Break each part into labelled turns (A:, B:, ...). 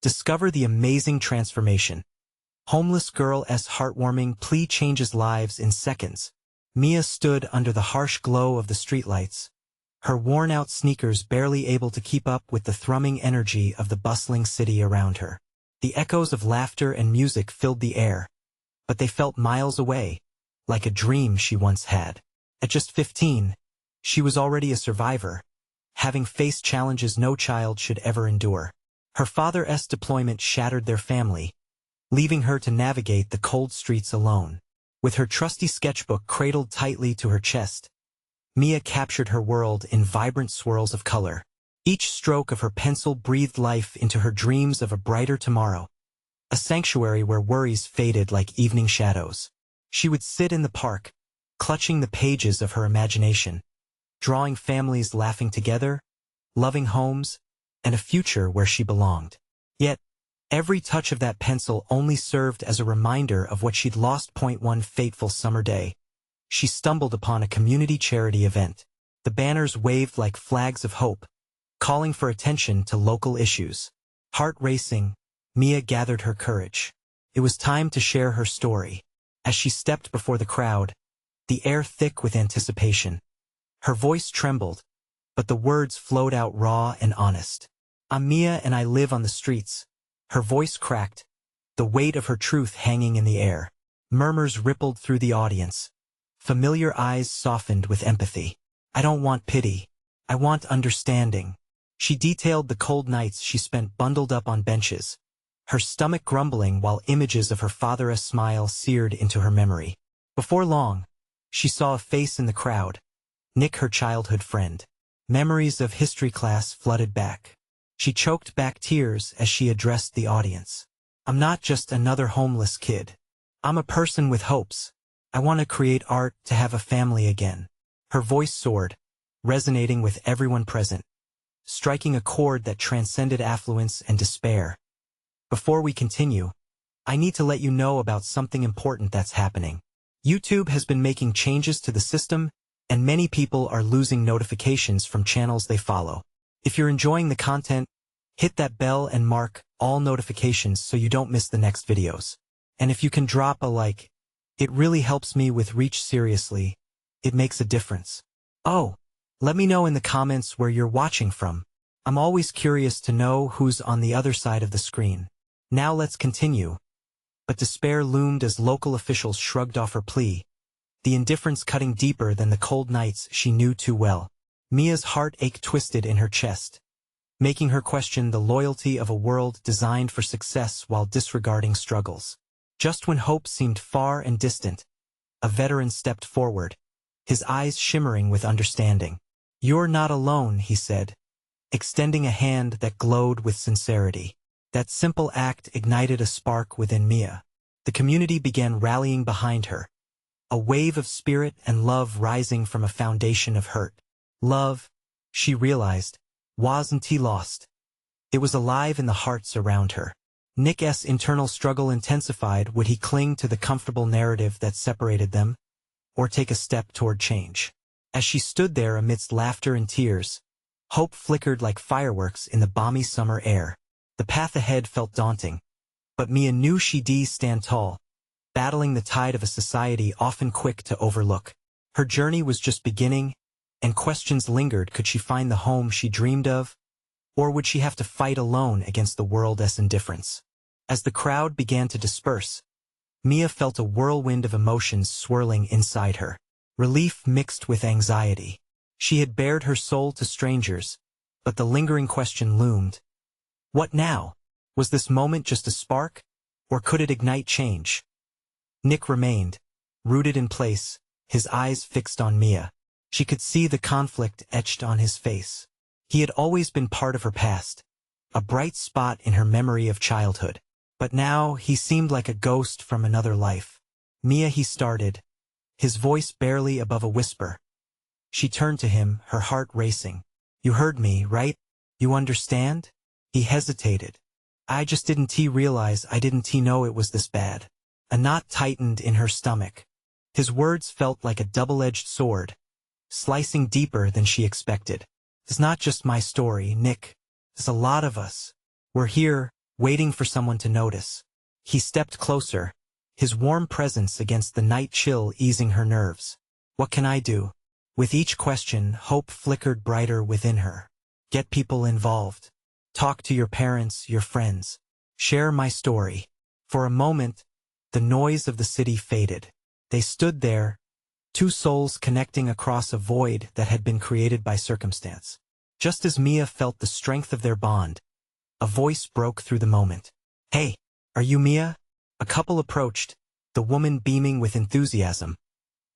A: Discover the amazing transformation. Homeless girl's heartwarming plea changes lives in seconds. Mia stood under the harsh glow of the streetlights, her worn-out sneakers barely able to keep up with the thrumming energy of the bustling city around her. The echoes of laughter and music filled the air, but they felt miles away, like a dream she once had. At just 15, she was already a survivor, having faced challenges no child should ever endure. Her father's deployment shattered their family, leaving her to navigate the cold streets alone. With her trusty sketchbook cradled tightly to her chest, Mia captured her world in vibrant swirls of color. Each stroke of her pencil breathed life into her dreams of a brighter tomorrow, a sanctuary where worries faded like evening shadows. She would sit in the park, clutching the pages of her imagination, drawing families laughing together, loving homes, and a future where she belonged. Yet, every touch of that pencil only served as a reminder of what she'd lost. One fateful summer day, she stumbled upon a community charity event. The banners waved like flags of hope, calling for attention to local issues. Heart racing, Mia gathered her courage. It was time to share her story. As she stepped before the crowd, the air thick with anticipation, her voice trembled, but the words flowed out raw and honest. "I'm Mia and I live on the streets." Her voice cracked, the weight of her truth hanging in the air. Murmurs rippled through the audience. Familiar eyes softened with empathy. "I don't want pity. I want understanding." She detailed the cold nights she spent bundled up on benches, her stomach grumbling while images of her father's smile seared into her memory. Before long, she saw a face in the crowd, Nick, her childhood friend. Memories of history class flooded back. She choked back tears as she addressed the audience. "I'm not just another homeless kid. I'm a person with hopes. I want to create art to have a family again." Her voice soared, resonating with everyone present, striking a chord that transcended affluence and despair. Before we continue, I need to let you know about something important that's happening. YouTube has been making changes to the system, and many people are losing notifications from channels they follow. If you're enjoying the content, hit that bell and mark all notifications so you don't miss the next videos. And if you can drop a like, it really helps me with reach. Seriously, it makes a difference. Oh, let me know in the comments where you're watching from. I'm always curious to know who's on the other side of the screen. Now let's continue. But despair loomed as local officials shrugged off her plea, the indifference cutting deeper than the cold nights she knew too well. Mia's heartache twisted in her chest, making her question the loyalty of a world designed for success while disregarding struggles. Just when hope seemed far and distant, a veteran stepped forward, his eyes shimmering with understanding. "You're not alone," he said, extending a hand that glowed with sincerity. That simple act ignited a spark within Mia. The community began rallying behind her, a wave of spirit and love rising from a foundation of hurt. Love, she realized, wasn't lost. It was alive in the hearts around her. Nick's internal struggle intensified. Would he cling to the comfortable narrative that separated them, or take a step toward change? As she stood there amidst laughter and tears, hope flickered like fireworks in the balmy summer air. The path ahead felt daunting, but Mia knew she'd stand tall, battling the tide of a society often quick to overlook. Her journey was just beginning, and questions lingered. Could she find the home she dreamed of, or would she have to fight alone against the world's indifference? As the crowd began to disperse, Mia felt a whirlwind of emotions swirling inside her. Relief mixed with anxiety. She had bared her soul to strangers, but the lingering question loomed. What now? Was this moment just a spark, or could it ignite change? Nick remained, rooted in place, his eyes fixed on Mia. She could see the conflict etched on his face. He had always been part of her past, a bright spot in her memory of childhood. But now he seemed like a ghost from another life. "Mia," he started, his voice barely above a whisper. She turned to him, her heart racing. "You heard me, right? You understand?" He hesitated. "I just didn't realize. I didn't know it was this bad." A knot tightened in her stomach. His words felt like a double-edged sword, slicing deeper than she expected. "It's not just my story, Nick. There's a lot of us. We're here, waiting for someone to notice. He stepped closer, his warm presence against the night chill easing her nerves. What can I do? With each question, hope flickered brighter within her. Get people involved. Talk to your parents, your friends. Share my story. For a moment, the noise of the city faded. They stood there, two souls connecting across a void that had been created by circumstance. Just as Mia felt the strength of their bond, a voice broke through the moment. "Hey, are you Mia?" A couple approached, the woman beaming with enthusiasm,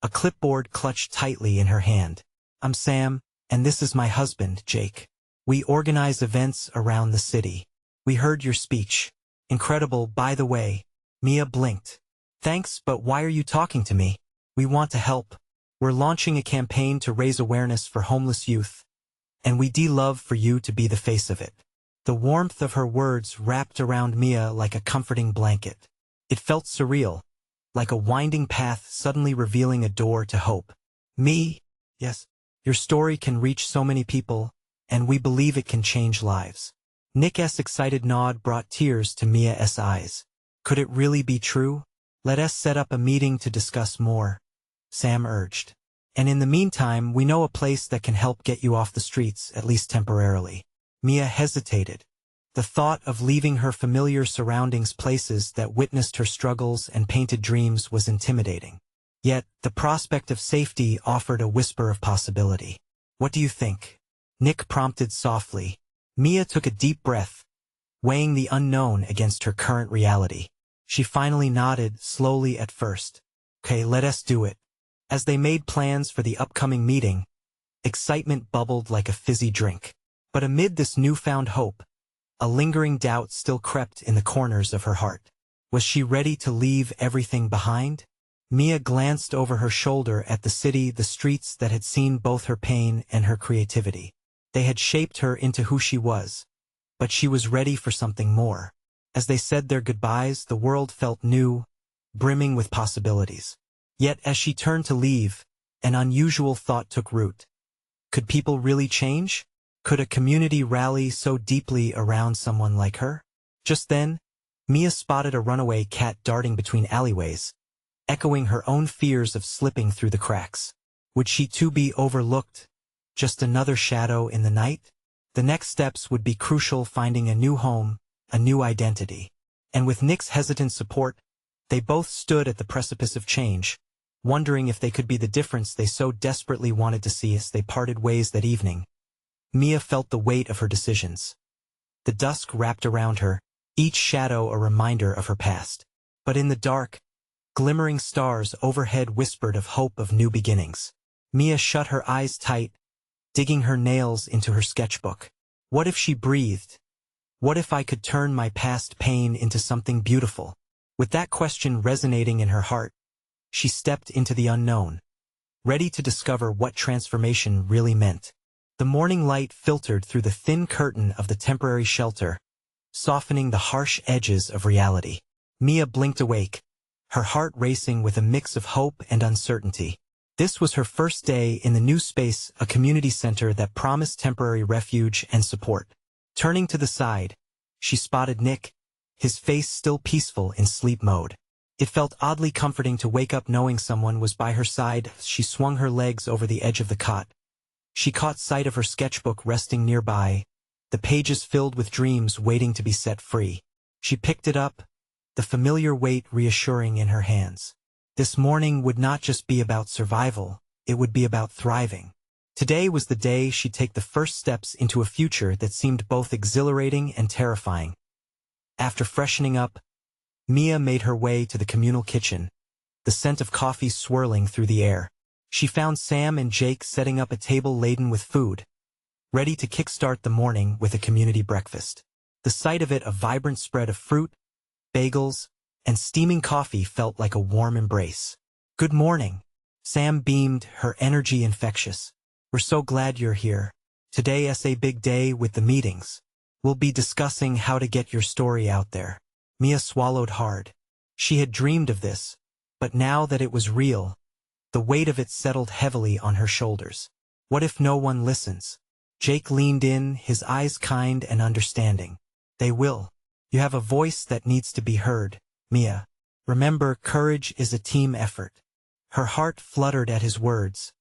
A: a clipboard clutched tightly in her hand. "I'm Sam, and this is my husband, Jake. We organize events around the city. We heard your speech. Incredible, by the way." Mia blinked. "Thanks, but why are you talking to me?" "We want to help. We're launching a campaign to raise awareness for homeless youth, and we'd love for you to be the face of it." The warmth of her words wrapped around Mia like a comforting blanket. It felt surreal, like a winding path suddenly revealing a door to hope. "Me? Yes. Your story can reach so many people, and we believe it can change lives." Nick's excited nod brought tears to Mia's eyes. "Could it really be true? Let us set up a meeting to discuss more," Sam urged. "And in the meantime, we know a place that can help get you off the streets, at least temporarily." Mia hesitated. The thought of leaving her familiar surroundings, places that witnessed her struggles and painted dreams, was intimidating. Yet, the prospect of safety offered a whisper of possibility. "What do you think?" Nick prompted softly. Mia took a deep breath, weighing the unknown against her current reality. She finally nodded, slowly at first. "Okay, let us do it." As they made plans for the upcoming meeting, excitement bubbled like a fizzy drink. But amid this newfound hope, a lingering doubt still crept in the corners of her heart. Was she ready to leave everything behind? Mia glanced over her shoulder at the city, the streets that had seen both her pain and her creativity. They had shaped her into who she was, but she was ready for something more. As they said their goodbyes, the world felt new, brimming with possibilities. Yet as she turned to leave, an unusual thought took root. Could people really change? Could a community rally so deeply around someone like her? Just then, Mia spotted a runaway cat darting between alleyways, echoing her own fears of slipping through the cracks. Would she too be overlooked? Just another shadow in the night? The next steps would be crucial, finding a new home, a new identity. And with Nick's hesitant support, they both stood at the precipice of change, wondering if they could be the difference they so desperately wanted to see. As they parted ways that evening, Mia felt the weight of her decisions. The dusk wrapped around her, each shadow a reminder of her past. But in the dark, glimmering stars overhead whispered of hope of new beginnings. Mia shut her eyes tight, digging her nails into her sketchbook. What if she breathed? What if I could turn my past pain into something beautiful? With that question resonating in her heart, she stepped into the unknown, ready to discover what transformation really meant. The morning light filtered through the thin curtain of the temporary shelter, softening the harsh edges of reality. Mia blinked awake, her heart racing with a mix of hope and uncertainty. This was her first day in the new space, a community center that promised temporary refuge and support. Turning to the side, she spotted Nick, his face still peaceful in sleep mode. It felt oddly comforting to wake up knowing someone was by her side. She swung her legs over the edge of the cot. She caught sight of her sketchbook resting nearby, the pages filled with dreams waiting to be set free. She picked it up, the familiar weight reassuring in her hands. This morning would not just be about survival, it would be about thriving. Today was the day she'd take the first steps into a future that seemed both exhilarating and terrifying. After freshening up, Mia made her way to the communal kitchen, the scent of coffee swirling through the air. She found Sam and Jake setting up a table laden with food, ready to kickstart the morning with a community breakfast. The sight of it, a vibrant spread of fruit, bagels, and steaming coffee, felt like a warm embrace. "Good morning." Sam beamed, her energy infectious. "We're so glad you're here. Today's a big day with the meetings. We'll be discussing how to get your story out there." Mia swallowed hard. She had dreamed of this, but now that it was real, the weight of it settled heavily on her shoulders. What if no one listens? Jake leaned in, his eyes kind and understanding. "They will. You have a voice that needs to be heard, Mia. Remember, courage is a team effort. Her heart fluttered at his words,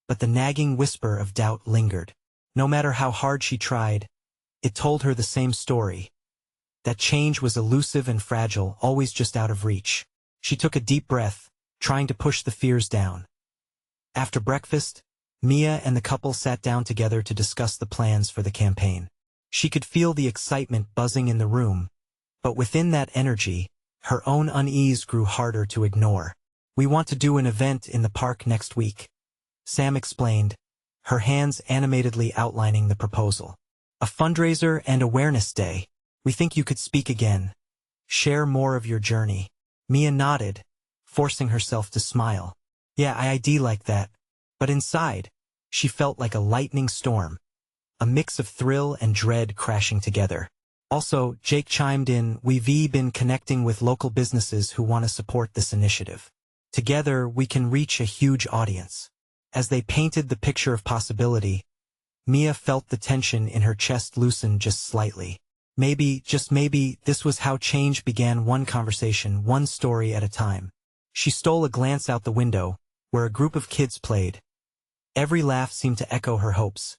A: but the nagging whisper of doubt lingered. No matter how hard she tried, it told her the same story. That change was elusive and fragile, always just out of reach. She took a deep breath, trying to push the fears down. After breakfast, Mia and the couple sat down together to discuss the plans for the campaign. She could feel the excitement buzzing in the room, but within that energy, her own unease grew harder to ignore. We want to do an event in the park next week, Sam explained, her hands animatedly outlining the proposal. A fundraiser and awareness day. We think you could speak again. Share more of your journey. Mia nodded, forcing herself to smile. Yeah, I'd like that. But inside, she felt like a lightning storm, a mix of thrill and dread crashing together. Also, Jake chimed in, we've been connecting with local businesses who want to support this initiative. Together, we can reach a huge audience. As they painted the picture of possibility, Mia felt the tension in her chest loosen just slightly. Maybe, just maybe, this was how change began, one conversation, one story at a time. She stole a glance out the window, where a group of kids played. Every laugh seemed to echo her hopes.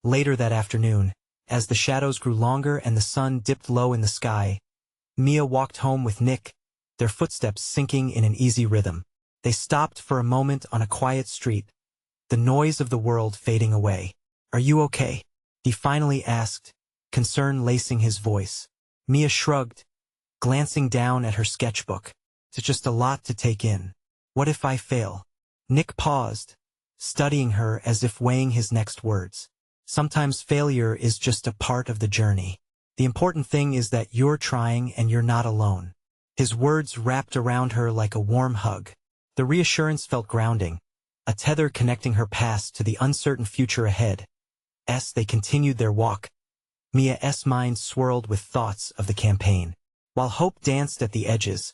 A: Later that afternoon, as the shadows grew longer and the sun dipped low in the sky, Mia walked home with Nick, their footsteps sinking in an easy rhythm. They stopped for a moment on a quiet street, the noise of the world fading away. Are you okay? He finally asked, concern lacing his voice. Mia shrugged, glancing down at her sketchbook. It's just a lot to take in. What if I fail? Nick paused, studying her as if weighing his next words. Sometimes failure is just a part of the journey. The important thing is that you're trying and you're not alone. His words wrapped around her like a warm hug. The reassurance felt grounding, a tether connecting her past to the uncertain future ahead. As they continued their walk, Mia's mind swirled with thoughts of the campaign. While hope danced at the edges,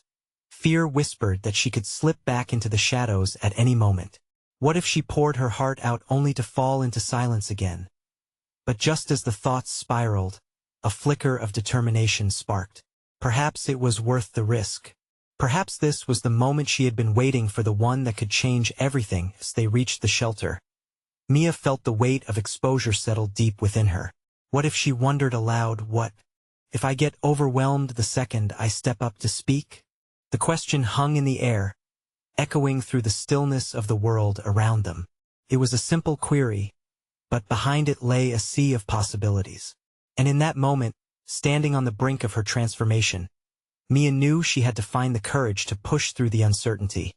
A: fear whispered that she could slip back into the shadows at any moment. What if she poured her heart out only to fall into silence again? But just as the thoughts spiraled, a flicker of determination sparked. Perhaps it was worth the risk. Perhaps this was the moment she had been waiting for, the one that could change everything. As they reached the shelter, Mia felt the weight of exposure settle deep within her. What if, she wondered aloud, what if I get overwhelmed the second I step up to speak? The question hung in the air, echoing through the stillness of the world around them. It was a simple query, but behind it lay a sea of possibilities. And in that moment, standing on the brink of her transformation, Mia knew she had to find the courage to push through the uncertainty.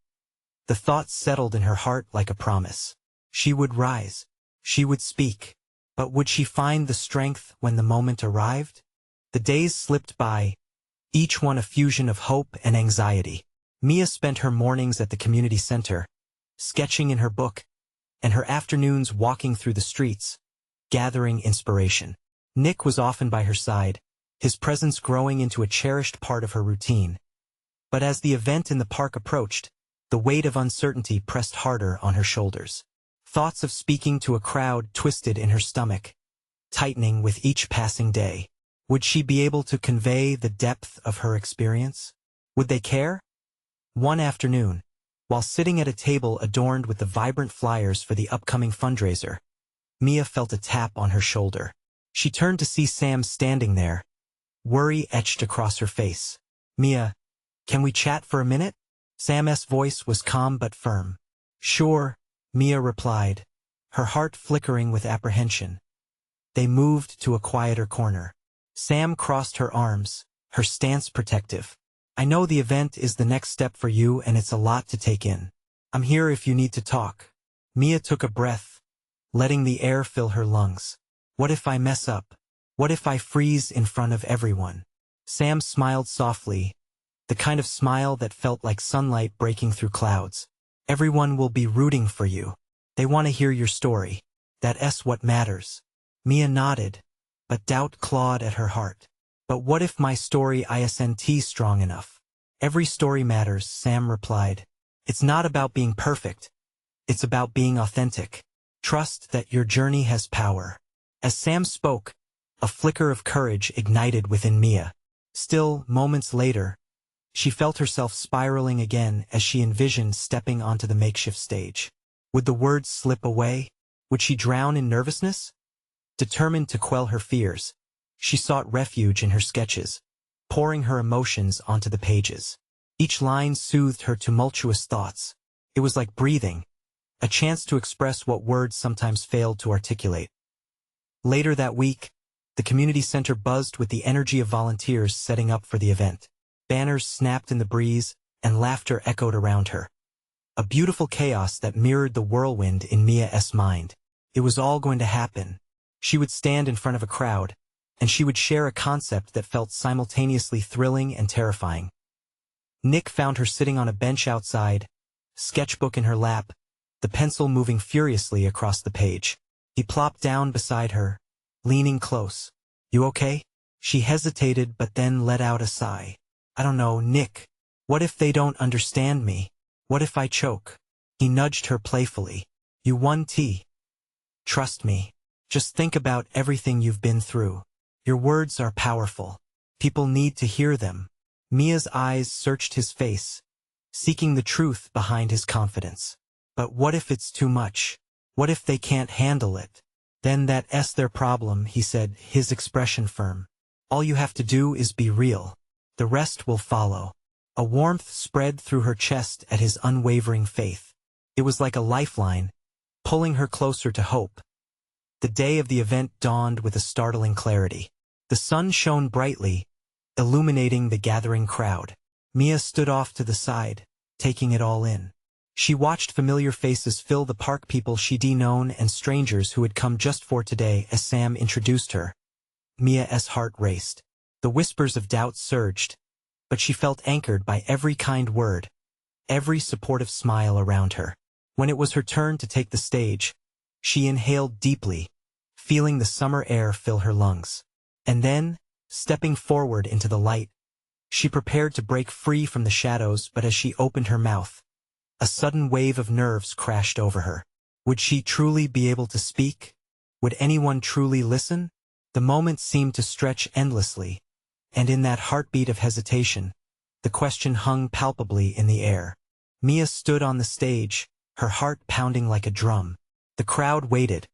A: The thought settled in her heart like a promise. She would rise. She would speak. But would she find the strength when the moment arrived? The days slipped by, each one a fusion of hope and anxiety. Mia spent her mornings at the community center, sketching in her book, and her afternoons walking through the streets, gathering inspiration. Nick was often by her side, his presence growing into a cherished part of her routine. But as the event in the park approached, the weight of uncertainty pressed harder on her shoulders. Thoughts of speaking to a crowd twisted in her stomach, tightening with each passing day. Would she be able to convey the depth of her experience? Would they care? One afternoon, while sitting at a table adorned with the vibrant flyers for the upcoming fundraiser, Mia felt a tap on her shoulder. She turned to see Sam standing there, worry etched across her face. Mia, can we chat for a minute? Sam's voice was calm but firm. Sure, Mia replied, her heart flickering with apprehension. They moved to a quieter corner. Sam crossed her arms, her stance protective. I know the event is the next step for you and it's a lot to take in. I'm here if you need to talk. Mia took a breath, letting the air fill her lungs. What if I mess up? What if I freeze in front of everyone? Sam smiled softly, the kind of smile that felt like sunlight breaking through clouds. Everyone will be rooting for you. They want to hear your story. That's what matters. Mia nodded, but doubt clawed at her heart. But what if my story isn't strong enough? Every story matters, Sam replied. It's not about being perfect. It's about being authentic. Trust that your journey has power. As Sam spoke, a flicker of courage ignited within Mia. Still, moments later, she felt herself spiraling again as she envisioned stepping onto the makeshift stage. Would the words slip away? Would she drown in nervousness? Determined to quell her fears, she sought refuge in her sketches, pouring her emotions onto the pages. Each line soothed her tumultuous thoughts. It was like breathing, a chance to express what words sometimes failed to articulate. Later that week, the community center buzzed with the energy of volunteers setting up for the event. Banners snapped in the breeze, and laughter echoed around her. A beautiful chaos that mirrored the whirlwind in Mia's mind. It was all going to happen. She would stand in front of a crowd, and she would share a concept that felt simultaneously thrilling and terrifying. Nick found her sitting on a bench outside, sketchbook in her lap, the pencil moving furiously across the page. He plopped down beside her, leaning close. "You okay?" She hesitated but then let out a sigh. "I don't know, Nick. What if they don't understand me? What if I choke?" He nudged her playfully. "You won T. Trust me. Just think about everything you've been through. Your words are powerful. People need to hear them." Mia's eyes searched his face, seeking the truth behind his confidence. "But what if it's too much? What if they can't handle it?" "Then that's their problem," he said, his expression firm. "All you have to do is be real. The rest will follow." A warmth spread through her chest at his unwavering faith. It was like a lifeline, pulling her closer to hope. The day of the event dawned with a startling clarity. The sun shone brightly, illuminating the gathering crowd. Mia stood off to the side, taking it all in. She watched familiar faces fill the park, people she'd known and strangers who had come just for today. As Sam introduced her, Mia's heart raced. The whispers of doubt surged, but she felt anchored by every kind word, every supportive smile around her. When it was her turn to take the stage, she inhaled deeply, feeling the summer air fill her lungs. And then, stepping forward into the light, she prepared to break free from the shadows, but as she opened her mouth, a sudden wave of nerves crashed over her. Would she truly be able to speak? Would anyone truly listen? The moment seemed to stretch endlessly, and in that heartbeat of hesitation, the question hung palpably in the air. Mia stood on the stage, her heart pounding like a drum. The crowd waited,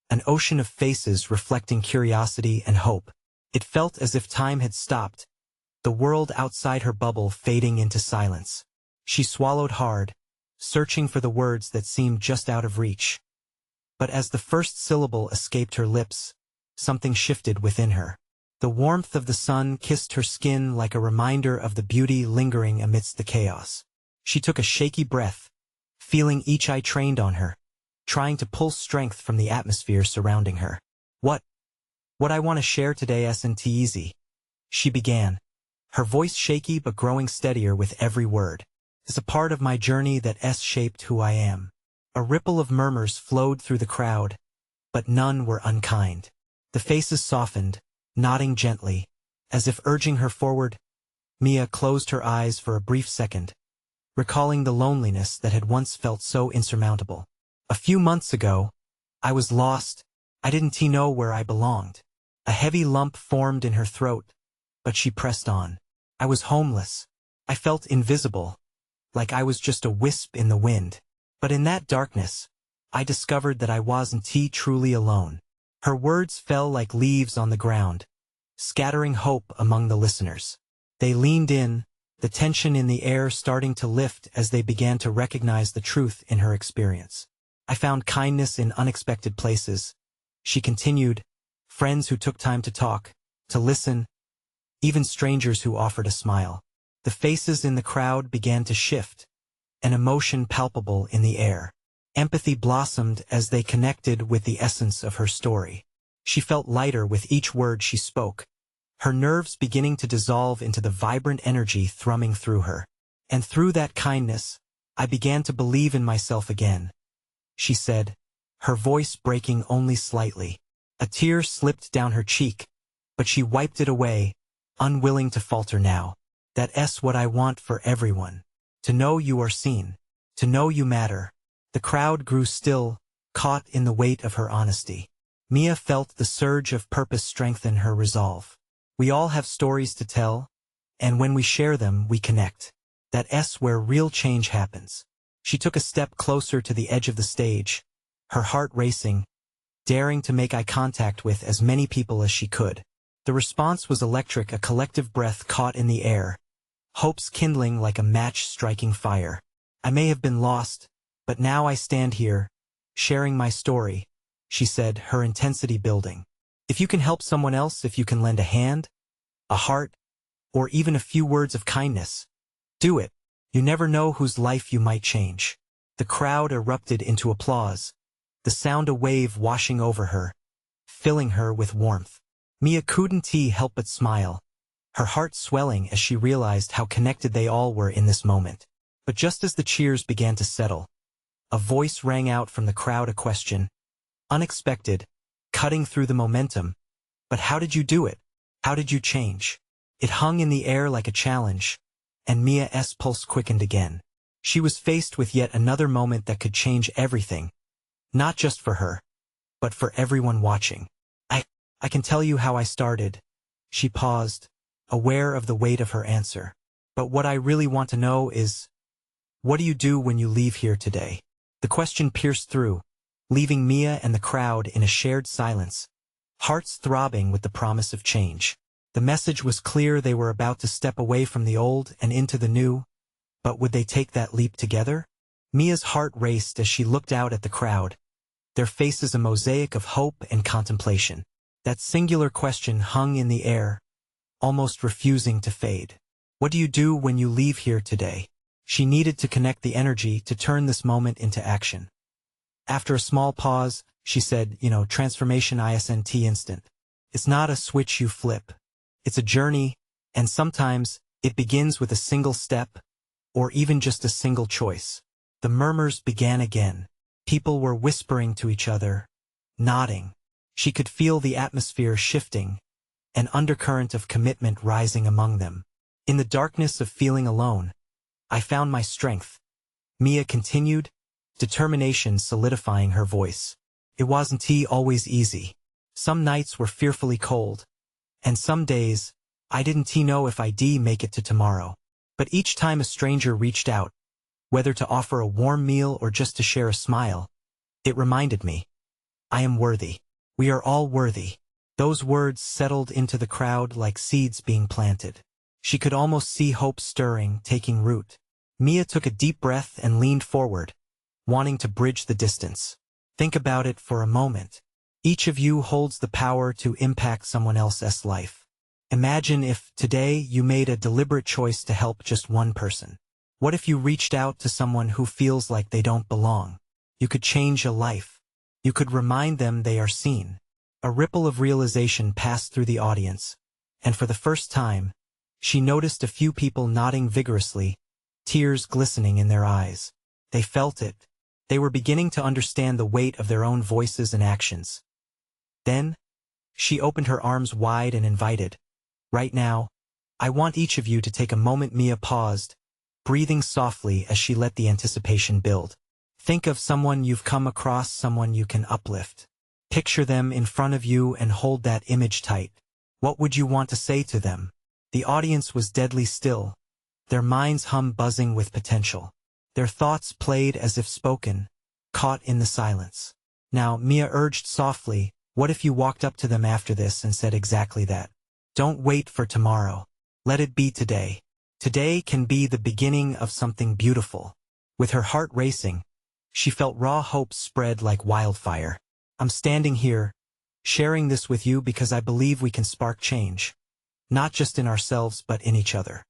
A: an ocean of faces reflecting curiosity and hope. It felt as if time had stopped, the world outside her bubble fading into silence. She swallowed hard, searching for the words that seemed just out of reach. But as the first syllable escaped her lips, something shifted within her. The warmth of the sun kissed her skin like a reminder of the beauty lingering amidst the chaos. She took a shaky breath, feeling each eye trained on her, trying to pull strength from the atmosphere surrounding her. What I want to share today isn't easy," she began, her voice shaky but growing steadier with every word. "It's a part of my journey that shaped who I am." A ripple of murmurs flowed through the crowd, but none were unkind. The faces softened, nodding gently, as if urging her forward. Mia closed her eyes for a brief second, recalling the loneliness that had once felt so insurmountable. "A few months ago, I was lost. I didn't know where I belonged." A heavy lump formed in her throat, but she pressed on. "I was homeless. I felt invisible, like I was just a wisp in the wind. But in that darkness, I discovered that I wasn't truly alone." Her words fell like leaves on the ground, scattering hope among the listeners. They leaned in, the tension in the air starting to lift as they began to recognize the truth in her experience. "I found kindness in unexpected places," she continued, "friends who took time to talk, to listen, even strangers who offered a smile." The faces in the crowd began to shift, an emotion palpable in the air. Empathy blossomed as they connected with the essence of her story. She felt lighter with each word she spoke, her nerves beginning to dissolve into the vibrant energy thrumming through her. "And through that kindness, I began to believe in myself again," she said, her voice breaking only slightly. A tear slipped down her cheek, but she wiped it away, unwilling to falter now. "That's what I want for everyone. To know you are seen. To know you matter." The crowd grew still, caught in the weight of her honesty. Mia felt the surge of purpose strengthen her resolve. We all have stories to tell, and when we share them, we connect. That's where real change happens. She took a step closer to the edge of the stage, her heart racing, daring to make eye contact with as many people as she could. The response was electric, a collective breath caught in the air, hopes kindling like a match striking fire. I may have been lost, but now I stand here, sharing my story, she said, her intensity building. If you can help someone else, if you can lend a hand, a heart, or even a few words of kindness, do it. You never know whose life you might change. The crowd erupted into applause, the sound a wave washing over her, filling her with warmth. Mia couldn't help but smile, her heart swelling as she realized how connected they all were in this moment. But just as the cheers began to settle, a voice rang out from the crowd, a question, unexpected, cutting through the momentum. But how did you do it? How did you change? It hung in the air like a challenge, and Mia's pulse quickened again. She was faced with yet another moment that could change everything, not just for her, but for everyone watching. I can tell you how I started. She paused, aware of the weight of her answer. But what I really want to know is, what do you do when you leave here today? The question pierced through, leaving Mia and the crowd in a shared silence, hearts throbbing with the promise of change. The message was clear: they were about to step away from the old and into the new, but would they take that leap together? Mia's heart raced as she looked out at the crowd, their faces a mosaic of hope and contemplation. That singular question hung in the air, almost refusing to fade. What do you do when you leave here today? She needed to connect the energy to turn this moment into action. After a small pause, she said, transformation isn't instant. It's not a switch you flip. It's a journey, and sometimes it begins with a single step, or even just a single choice. The murmurs began again. People were whispering to each other, nodding. She could feel the atmosphere shifting, an undercurrent of commitment rising among them. In the darkness of feeling alone, I found my strength, Mia continued, determination solidifying her voice. It wasn't always easy. Some nights were fearfully cold, and some days, I didn't know if I'd make it to tomorrow. But each time a stranger reached out, whether to offer a warm meal or just to share a smile, it reminded me, I am worthy. We are all worthy. Those words settled into the crowd like seeds being planted. She could almost see hope stirring, taking root. Mia took a deep breath and leaned forward, wanting to bridge the distance. Think about it for a moment. Each of you holds the power to impact someone else's life. Imagine if, today, you made a deliberate choice to help just one person. What if you reached out to someone who feels like they don't belong? You could change a life. You could remind them they are seen. A ripple of realization passed through the audience, and for the first time, she noticed a few people nodding vigorously, tears glistening in their eyes. They felt it. They were beginning to understand the weight of their own voices and actions. Then, she opened her arms wide and invited, right now, I want each of you to take a moment. Mia paused, breathing softly as she let the anticipation build. Think of someone you've come across, someone you can uplift. Picture them in front of you and hold that image tight. What would you want to say to them? The audience was deadly still, their minds buzzing with potential. Their thoughts played as if spoken, caught in the silence. Now, Mia urged softly, what if you walked up to them after this and said exactly that? Don't wait for tomorrow. Let it be today. Today can be the beginning of something beautiful. With her heart racing, she felt raw hope spread like wildfire. I'm standing here, sharing this with you because I believe we can spark change. Not just in ourselves but in each other.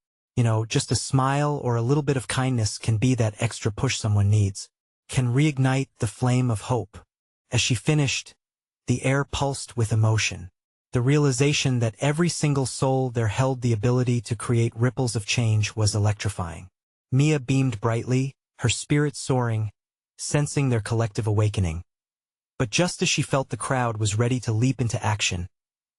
A: Just a smile or a little bit of kindness can be that extra push someone needs, can reignite the flame of hope. As she finished, the air pulsed with emotion. The realization that every single soul there held the ability to create ripples of change was electrifying. Mia beamed brightly, her spirit soaring, sensing their collective awakening. But just as she felt the crowd was ready to leap into action,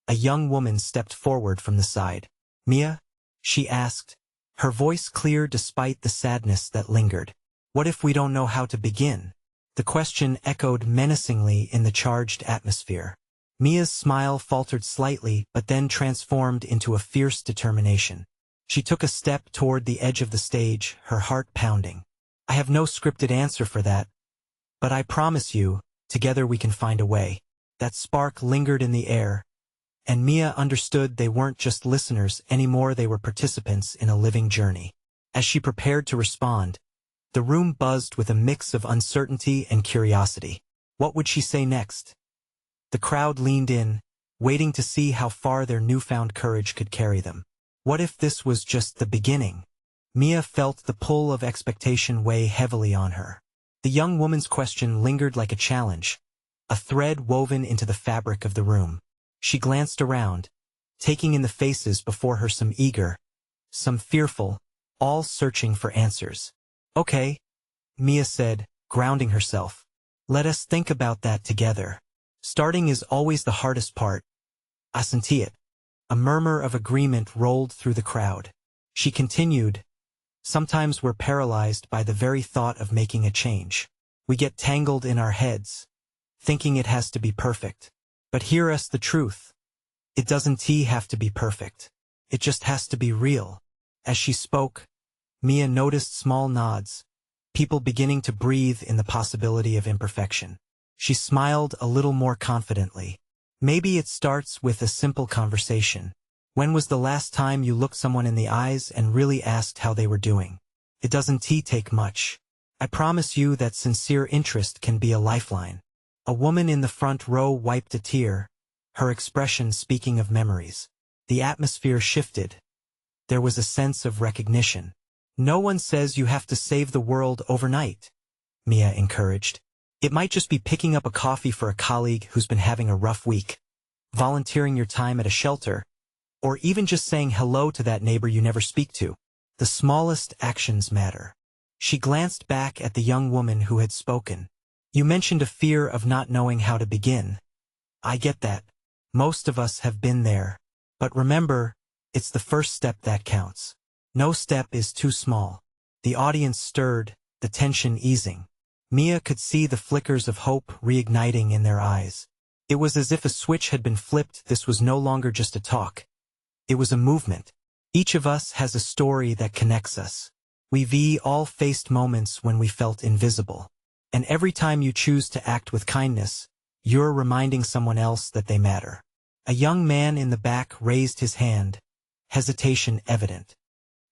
A: a young woman stepped forward from the side. Mia? She asked, her voice clear despite the sadness that lingered. What if we don't know how to begin? The question echoed menacingly in the charged atmosphere. Mia's smile faltered slightly but then transformed into a fierce determination. She took a step toward the edge of the stage, her heart pounding. I have no scripted answer for that, but I promise you, together we can find a way. That spark lingered in the air, and Mia understood they weren't just listeners anymore, they were participants in a living journey. As she prepared to respond, the room buzzed with a mix of uncertainty and curiosity. What would she say next? The crowd leaned in, waiting to see how far their newfound courage could carry them. What if this was just the beginning? Mia felt the pull of expectation weigh heavily on her. The young woman's question lingered like a challenge, a thread woven into the fabric of the room. She glanced around, taking in the faces before her, some eager, some fearful, all searching for answers. Okay, Mia said, grounding herself. Let us think about that together. Starting is always the hardest part. I senti it. A murmur of agreement rolled through the crowd. She continued, sometimes we're paralyzed by the very thought of making a change. We get tangled in our heads, thinking it has to be perfect. But hear us the truth. It doesn't have to be perfect. It just has to be real. As she spoke, Mia noticed small nods, people beginning to breathe in the possibility of imperfection. She smiled a little more confidently. Maybe it starts with a simple conversation. When was the last time you looked someone in the eyes and really asked how they were doing? It doesn't take much. I promise you that sincere interest can be a lifeline. A woman in the front row wiped a tear, her expression speaking of memories. The atmosphere shifted. There was a sense of recognition. No one says you have to save the world overnight, Mia encouraged. It might just be picking up a coffee for a colleague who's been having a rough week, volunteering your time at a shelter, or even just saying hello to that neighbor you never speak to. The smallest actions matter. She glanced back at the young woman who had spoken. You mentioned a fear of not knowing how to begin. I get that. Most of us have been there. But remember, it's the first step that counts. No step is too small. The audience stirred, the tension easing. Mia could see the flickers of hope reigniting in their eyes. It was as if a switch had been flipped. This was no longer just a talk. It was a movement. Each of us has a story that connects us. We've all faced moments when we felt invisible. And every time you choose to act with kindness, you're reminding someone else that they matter. A young man in the back raised his hand, hesitation evident.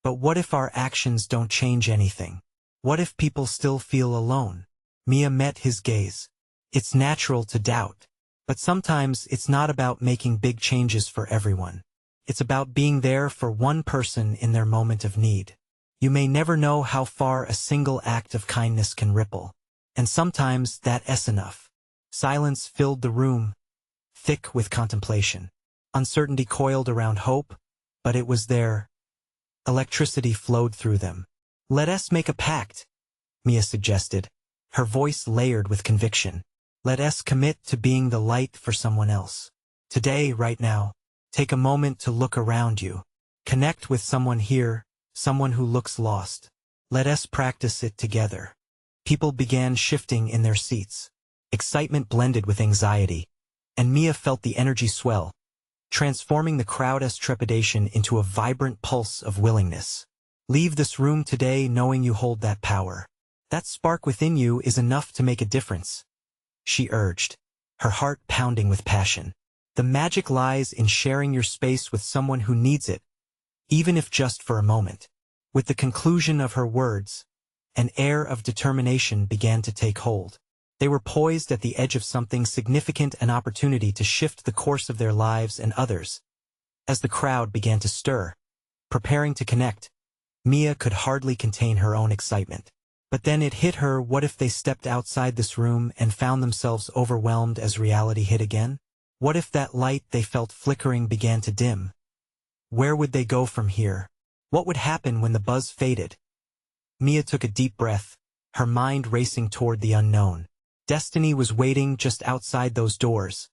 A: But what if our actions don't change anything? What if people still feel alone? Mia met his gaze. It's natural to doubt. But sometimes it's not about making big changes for everyone. It's about being there for one person in their moment of need. You may never know how far a single act of kindness can ripple. And sometimes that's enough. Silence filled the room, thick with contemplation. Uncertainty coiled around hope, but it was there. Electricity flowed through them. Let us make a pact, Mia suggested, her voice layered with conviction. Let us commit to being the light for someone else. Today, right now, take a moment to look around you. Connect with someone here, someone who looks lost. Let us practice it together. People began shifting in their seats. Excitement blended with anxiety, and Mia felt the energy swell, transforming the crowd's trepidation into a vibrant pulse of willingness. Leave this room today knowing you hold that power. That spark within you is enough to make a difference, she urged, her heart pounding with passion. The magic lies in sharing your space with someone who needs it, even if just for a moment. With the conclusion of her words, an air of determination began to take hold. They were poised at the edge of something significant, an opportunity to shift the course of their lives and others. As the crowd began to stir, preparing to connect, Mia could hardly contain her own excitement. But then it hit her, what if they stepped outside this room and found themselves overwhelmed as reality hit again? What if that light they felt flickering began to dim? Where would they go from here? What would happen when the buzz faded? Mia took a deep breath, her mind racing toward the unknown. Destiny was waiting just outside those doors,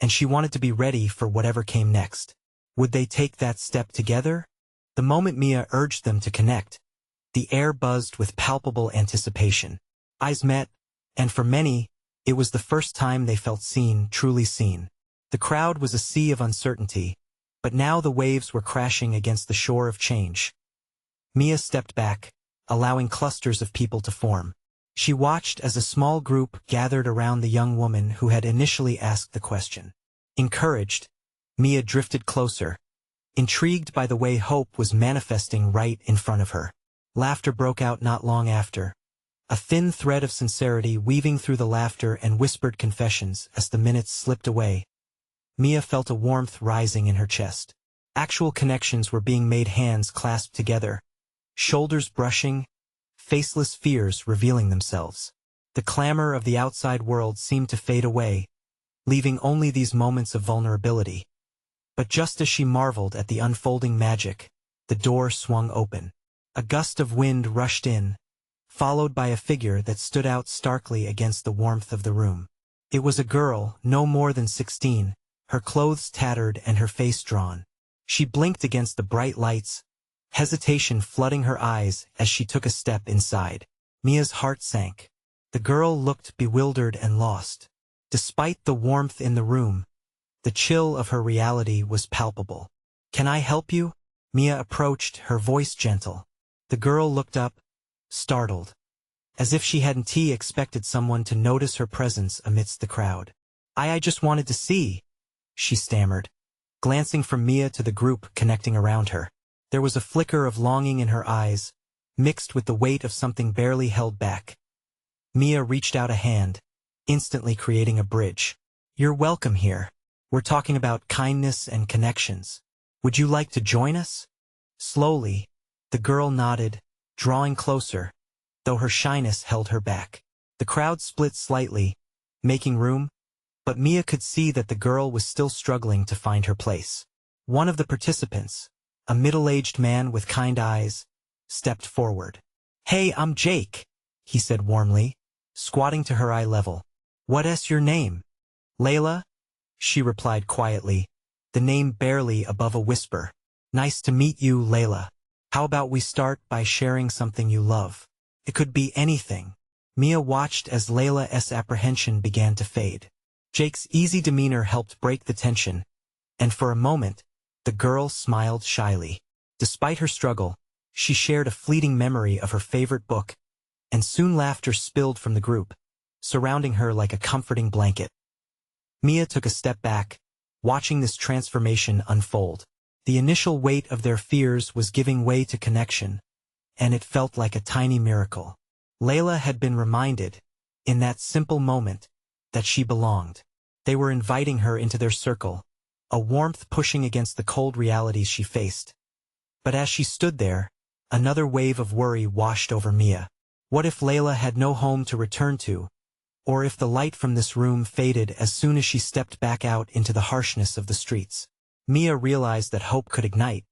A: and she wanted to be ready for whatever came next. Would they take that step together? The moment Mia urged them to connect, the air buzzed with palpable anticipation. Eyes met, and for many, it was the first time they felt seen, truly seen. The crowd was a sea of uncertainty, but now the waves were crashing against the shore of change. Mia stepped back, allowing clusters of people to form. She watched as a small group gathered around the young woman who had initially asked the question. Encouraged, Mia drifted closer, intrigued by the way hope was manifesting right in front of her. Laughter broke out not long after, a thin thread of sincerity weaving through the laughter and whispered confessions as the minutes slipped away. Mia felt a warmth rising in her chest. Actual connections were being made, hands clasped together, shoulders brushing, faceless fears revealing themselves. The clamor of the outside world seemed to fade away, leaving only these moments of vulnerability. But just as she marveled at the unfolding magic, the door swung open. A gust of wind rushed in, followed by a figure that stood out starkly against the warmth of the room. It was a girl, no more than 16, her clothes tattered and her face drawn. She blinked against the bright lights, hesitation flooding her eyes as she took a step inside. Mia's heart sank. The girl looked bewildered and lost. Despite the warmth in the room, the chill of her reality was palpable. "Can I help you?" Mia approached, her voice gentle. The girl looked up, startled, as if she hadn't expected someone to notice her presence amidst the crowd. I just wanted to see," she stammered, glancing from Mia to the group connecting around her. There was a flicker of longing in her eyes, mixed with the weight of something barely held back. Mia reached out a hand, instantly creating a bridge. "You're welcome here. We're talking about kindness and connections. Would you like to join us?" Slowly, the girl nodded, drawing closer, though her shyness held her back. The crowd split slightly, making room, but Mia could see that the girl was still struggling to find her place. One of the participants, a middle-aged man with kind eyes, stepped forward. "Hey, I'm Jake," he said warmly, squatting to her eye level. "What's your name?" "Layla," she replied quietly, the name barely above a whisper. "Nice to meet you, Layla. How about we start by sharing something you love? It could be anything." Mia watched as Layla's apprehension began to fade. Jake's easy demeanor helped break the tension, and for a moment, the girl smiled shyly. Despite her struggle, she shared a fleeting memory of her favorite book, and soon laughter spilled from the group, surrounding her like a comforting blanket. Mia took a step back, watching this transformation unfold. The initial weight of their fears was giving way to connection, and it felt like a tiny miracle. Layla had been reminded, in that simple moment, that she belonged. They were inviting her into their circle, a warmth pushing against the cold realities she faced. But as she stood there, another wave of worry washed over Mia. What if Layla had no home to return to, or if the light from this room faded as soon as she stepped back out into the harshness of the streets? Mia realized that hope could ignite,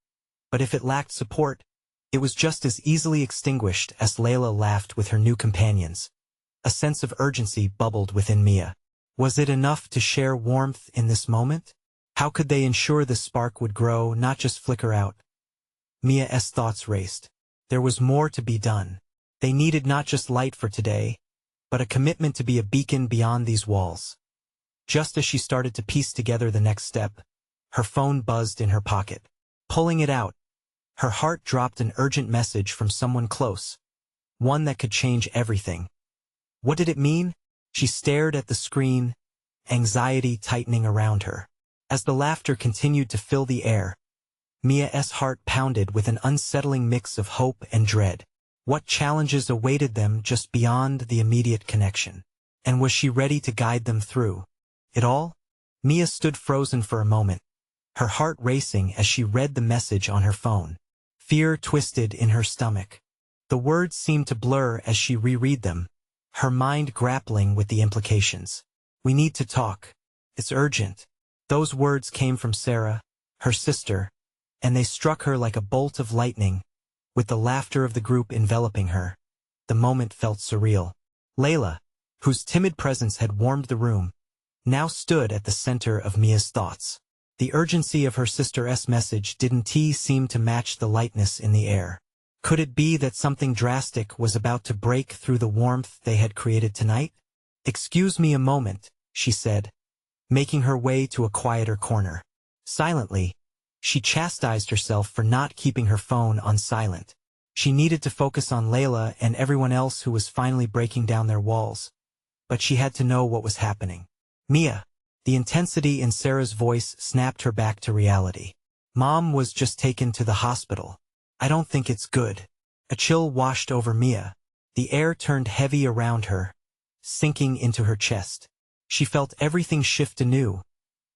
A: but if it lacked support, it was just as easily extinguished. As Layla laughed with her new companions, a sense of urgency bubbled within Mia. Was it enough to share warmth in this moment? How could they ensure the spark would grow, not just flicker out? Mia's thoughts raced. There was more to be done. They needed not just light for today, but a commitment to be a beacon beyond these walls. Just as she started to piece together the next step, her phone buzzed in her pocket. Pulling it out, her heart dropped an urgent message from someone close, one that could change everything. What did it mean? She stared at the screen, anxiety tightening around her. As the laughter continued to fill the air, Mia's heart pounded with an unsettling mix of hope and dread. What challenges awaited them just beyond the immediate connection? And was she ready to guide them through it all? Mia stood frozen for a moment, her heart racing as she read the message on her phone. Fear twisted in her stomach. The words seemed to blur as she reread them, her mind grappling with the implications. "We need to talk. It's urgent." Those words came from Sarah, her sister, and they struck her like a bolt of lightning, with the laughter of the group enveloping her. The moment felt surreal. Layla, whose timid presence had warmed the room, now stood at the center of Mia's thoughts. The urgency of her sister's message didn't seem to match the lightness in the air. Could it be that something drastic was about to break through the warmth they had created tonight? "Excuse me a moment," she said, making her way to a quieter corner. Silently, she chastised herself for not keeping her phone on silent. She needed to focus on Layla and everyone else who was finally breaking down their walls. But she had to know what was happening. Mia. The intensity in Sarah's voice snapped her back to reality. Mom was just taken to the hospital. I don't think it's good. A chill washed over Mia. The air turned heavy around her, sinking into her chest. She felt everything shift anew,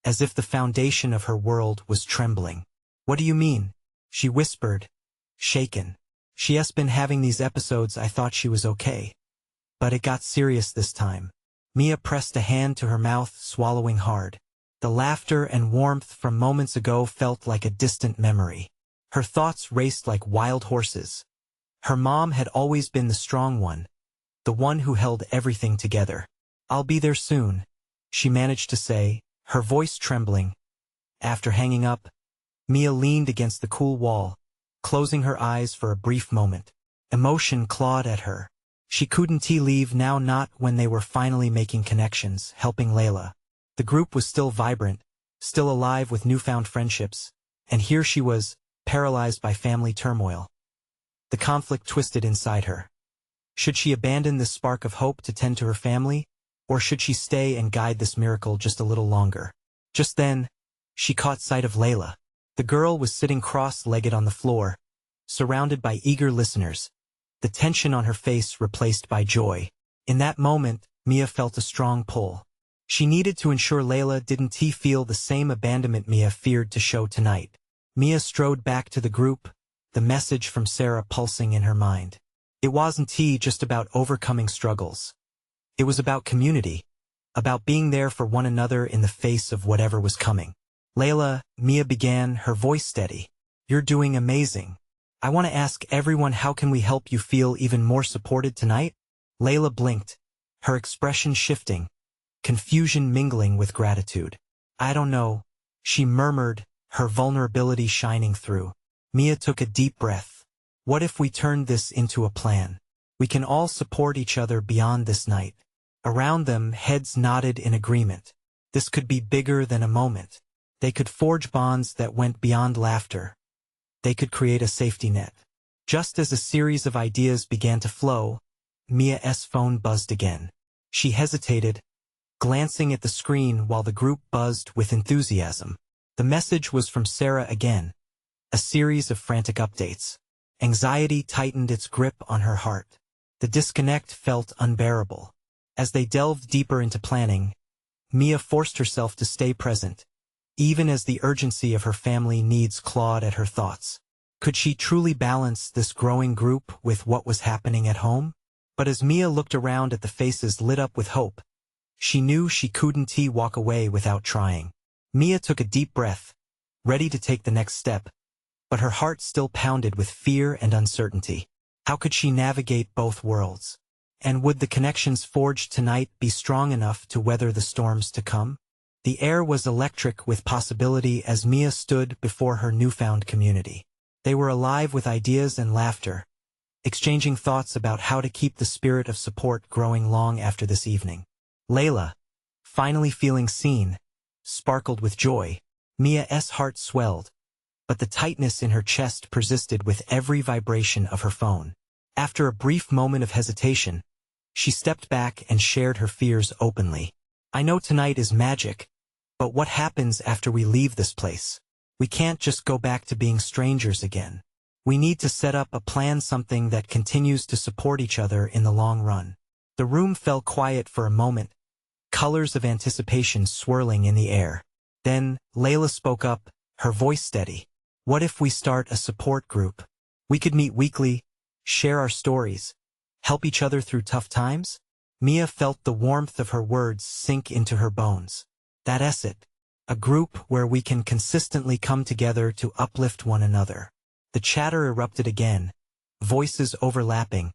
A: as if the foundation of her world was trembling. What do you mean? She whispered, shaken. She has been having these episodes. I thought she was okay. But it got serious this time. Mia pressed a hand to her mouth, swallowing hard. The laughter and warmth from moments ago felt like a distant memory. Her thoughts raced like wild horses. Her mom had always been the strong one, the one who held everything together. I'll be there soon, she managed to say, her voice trembling. After hanging up, Mia leaned against the cool wall, closing her eyes for a brief moment. Emotion clawed at her. She couldn't leave now, not when they were finally making connections, helping Layla. The group was still vibrant, still alive with newfound friendships, and here she was, paralyzed by family turmoil. The conflict twisted inside her. Should she abandon this spark of hope to tend to her family, or should she stay and guide this miracle just a little longer? Just then, she caught sight of Layla. The girl was sitting cross-legged on the floor, surrounded by eager listeners, the tension on her face replaced by joy. In that moment, Mia felt a strong pull. She needed to ensure Layla didn't feel the same abandonment Mia feared to show tonight. Mia strode back to the group, the message from Sarah pulsing in her mind. It wasn't just about overcoming struggles. It was about community, about being there for one another in the face of whatever was coming. Layla, Mia began, her voice steady. You're doing amazing. I want to ask everyone, how can we help you feel even more supported tonight? Layla blinked, her expression shifting, confusion mingling with gratitude. I don't know, she murmured, her vulnerability shining through. Mia took a deep breath. What if we turned this into a plan? We can all support each other beyond this night. Around them, heads nodded in agreement. This could be bigger than a moment. They could forge bonds that went beyond laughter. They could create a safety net. Just as a series of ideas began to flow, Mia's phone buzzed again. She hesitated, glancing at the screen while the group buzzed with enthusiasm. The message was from Sarah again. A series of frantic updates. Anxiety tightened its grip on her heart. The disconnect felt unbearable. As they delved deeper into planning, Mia forced herself to stay present, even as the urgency of her family needs clawed at her thoughts. Could she truly balance this growing group with what was happening at home? But as Mia looked around at the faces lit up with hope, she knew she couldn't walk away without trying. Mia took a deep breath, ready to take the next step, but her heart still pounded with fear and uncertainty. How could she navigate both worlds? And would the connections forged tonight be strong enough to weather the storms to come? The air was electric with possibility as Mia stood before her newfound community. They were alive with ideas and laughter, exchanging thoughts about how to keep the spirit of support growing long after this evening. Layla, finally feeling seen, sparkled with joy. Mia's heart swelled, but the tightness in her chest persisted with every vibration of her phone. After a brief moment of hesitation, she stepped back and shared her fears openly. I know tonight is magic, but what happens after we leave this place? We can't just go back to being strangers again. We need to set up a plan, something that continues to support each other in the long run. The room fell quiet for a moment, colors of anticipation swirling in the air. Then, Layla spoke up, her voice steady. What if we start a support group? We could meet weekly, share our stories, help each other through tough times? Mia felt the warmth of her words sink into her bones. That's it. A group where we can consistently come together to uplift one another. The chatter erupted again, voices overlapping,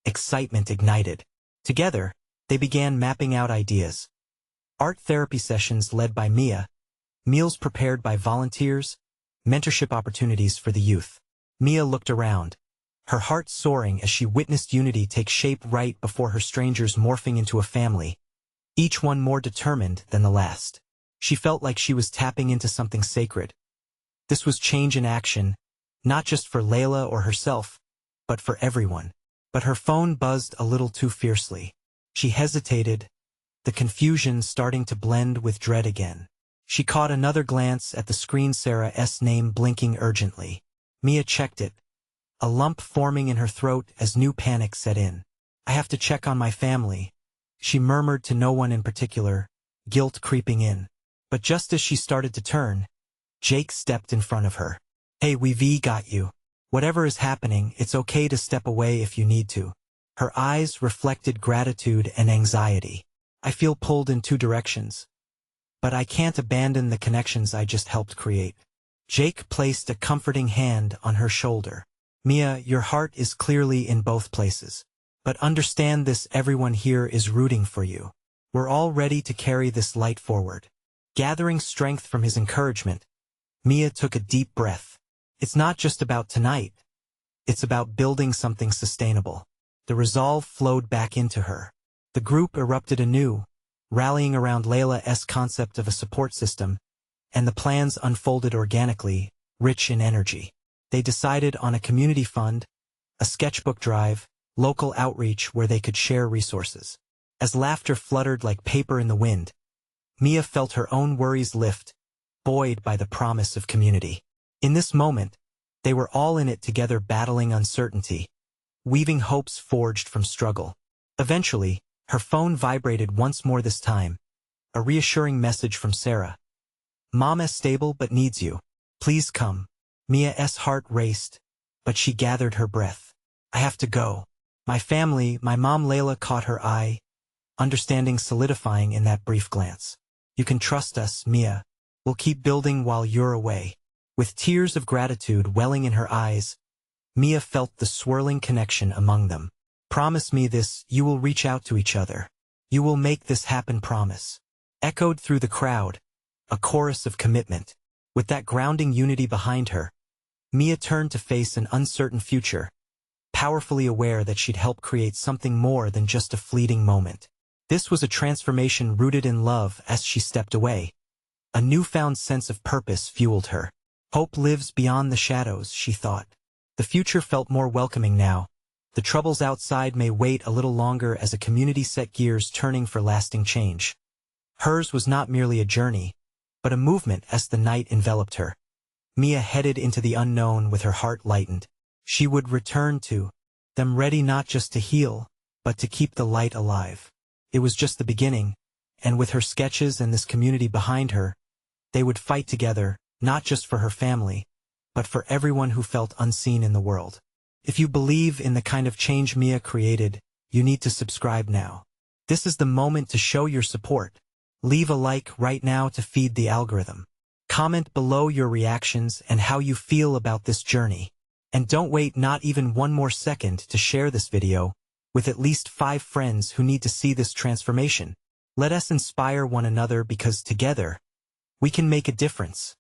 A: excitement ignited. Together, they began mapping out ideas. Art therapy sessions led by Mia, meals prepared by volunteers, mentorship opportunities for the youth. Mia looked around, her heart soaring as she witnessed unity take shape right before her, strangers morphing into a family, each one more determined than the last. She felt like she was tapping into something sacred. This was change in action, not just for Layla or herself, but for everyone. But her phone buzzed a little too fiercely. She hesitated, the confusion starting to blend with dread again. She caught another glance at the screen, Sarah's name blinking urgently. Mia checked it, a lump forming in her throat as new panic set in. I have to check on my family, she murmured to no one in particular, guilt creeping in. But just as she started to turn, Jake stepped in front of her. Hey, we've got you. Whatever is happening, it's okay to step away if you need to. Her eyes reflected gratitude and anxiety. I feel pulled in two directions, but I can't abandon the connections I just helped create. Jake placed a comforting hand on her shoulder. Mia, your heart is clearly in both places. But understand this, everyone here is rooting for you. We're all ready to carry this light forward. Gathering strength from his encouragement, Mia took a deep breath. It's not just about tonight. It's about building something sustainable. The resolve flowed back into her. The group erupted anew, rallying around Layla's concept of a support system, and the plans unfolded organically, rich in energy. They decided on a community fund, a sketchbook drive, local outreach where they could share resources. As laughter fluttered like paper in the wind, Mia felt her own worries lift, buoyed by the promise of community. In this moment, they were all in it together, battling uncertainty, weaving hopes forged from struggle. Eventually, her phone vibrated once more, this time, a reassuring message from Sarah. Mama's stable but needs you. Please come. Mia's heart raced, but she gathered her breath. I have to go. My family, my mom. Layla caught her eye, understanding solidifying in that brief glance. You can trust us, Mia. We'll keep building while you're away. With tears of gratitude welling in her eyes, Mia felt the swirling connection among them. Promise me this, you will reach out to each other. You will make this happen, promise. Echoed through the crowd, a chorus of commitment. With that grounding unity behind her, Mia turned to face an uncertain future, powerfully aware that she'd help create something more than just a fleeting moment. This was a transformation rooted in love. As she stepped away, a newfound sense of purpose fueled her. Hope lives beyond the shadows, she thought. The future felt more welcoming now. The troubles outside may wait a little longer as a community set gears turning for lasting change. Hers was not merely a journey, but a movement. As the night enveloped her, Mia headed into the unknown with her heart lightened. She would return to them, ready not just to heal, but to keep the light alive. It was just the beginning, and with her sketches and this community behind her, they would fight together, not just for her family, but for everyone who felt unseen in the world. If you believe in the kind of change Mia created, you need to subscribe now. This is the moment to show your support. Leave a like right now to feed the algorithm. Comment below your reactions and how you feel about this journey. And don't wait not even one more second to share this video with at least 5 friends who need to see this transformation. Let us inspire one another, because together, we can make a difference.